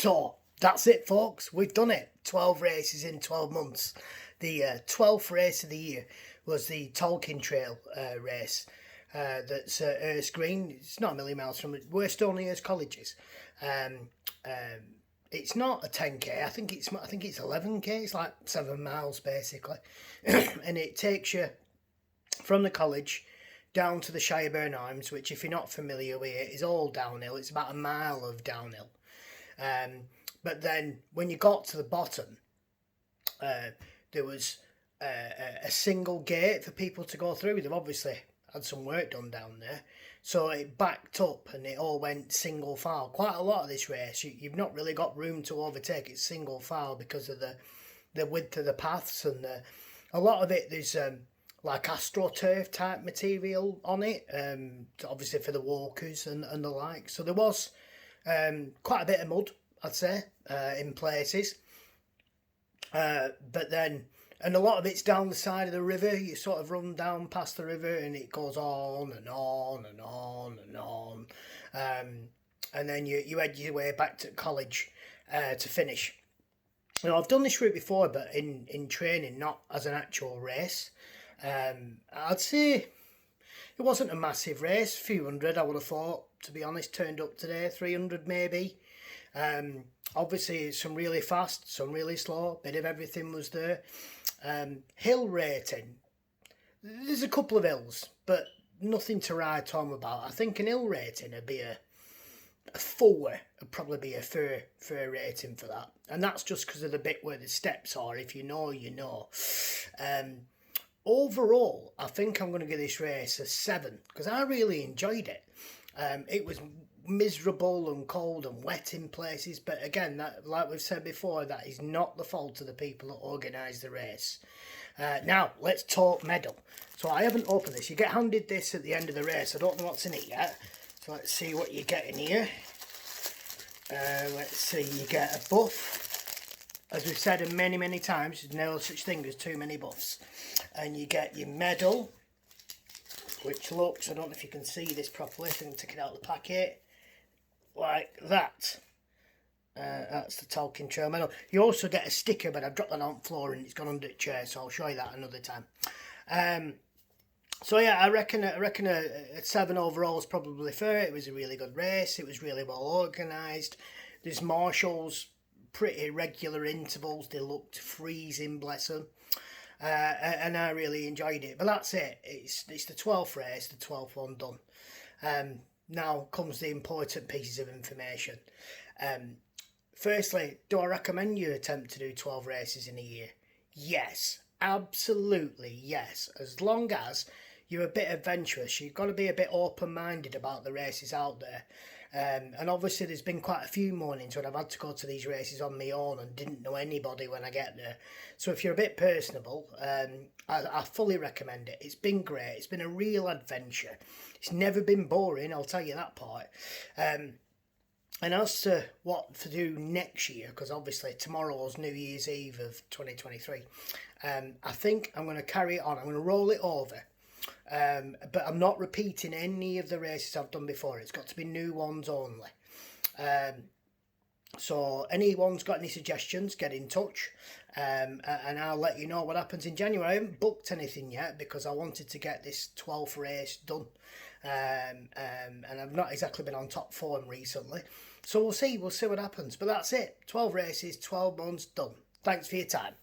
So that's it, folks. We've done it. 12 races in 12 months. The 12th race of the year was the Tolkien Trail race. That's Erskine Green. It's not a million miles from Worstonley's colleges. It's not a 10k. I think it's 11k. It's like 7 miles basically, and it takes you from the college down to the Shireburn Arms, which, if you're not familiar with it, is all downhill. It's about a mile of downhill. But then when you got to the bottom, there was a single gate for people to go through. They've obviously had some work done down there, so it backed up and it all went single file. Quite a lot of this race, you've not really got room to overtake. It's single file because of the width of the paths, and a lot of it there's like AstroTurf type material on it, obviously for the walkers and the like. So there was quite a bit of mud, I'd say, in places. But then, and a lot of it's down the side of the river. You sort of run down past the river and it goes on and on and on and on. And then you head your way back to college to finish. You know, I've done this route before, but in training, not as an actual race. I'd say it wasn't a massive race, a few hundred I would have thought, to be honest. Turned up today, 300 maybe. Obviously some really fast, some really slow, bit of everything was there. Hill rating, there's a couple of hills, but nothing to write home about. I think an hill rating would be a 4, would probably be a fair rating for that, and that's just because of the bit where the steps are. If you know, you know. Overall, I think I'm going to give this race a 7 because I really enjoyed it. It was miserable and cold and wet in places, but again, that, like we've said before, that is not the fault of the people that organise the race. Now, let's talk medal. So I haven't opened this. You get handed this at the end of the race. I don't know what's in it yet. So let's see what you get in here. Let's see, you get a buff. As we've said many times, there's no such thing as too many buffs. And you get your medal, which looks, I don't know if you can see this properly, so I can take it out of the packet, like that. That's the Tolkien Trail medal. You also get a sticker, but I've dropped that on the floor and it's gone under the chair, so I'll show you that another time. So yeah, I reckon a 7 overall is probably fair. It was a really good race. It was really well organised. There's marshals, pretty regular intervals. They looked freezing, bless them. And I really enjoyed it. But that's it. It's the 12th race, the 12th one done. Now comes the important pieces of information. Firstly, do I recommend you attempt to do 12 races in a year? Yes, absolutely yes. As long as you're a bit adventurous, you've got to be a bit open-minded about the races out there. And obviously there's been quite a few mornings when I've had to go to these races on my own and didn't know anybody when I get there. So if you're a bit personable, I fully recommend it. It's been great. It's been a real adventure. It's never been boring, I'll tell you that part. And as to what to do next year, because obviously tomorrow's New Year's Eve of 2023, I think I'm going to carry it on. I'm going to roll it over. But I'm not repeating any of the races I've done before. It's got to be new ones only. So anyone's got any suggestions, get in touch, and I'll let you know what happens in January. I haven't booked anything yet because I wanted to get this 12th race done, and I've not exactly been on top form recently. So we'll see what happens. But that's it. 12 races, 12 months, done. Thanks for your time.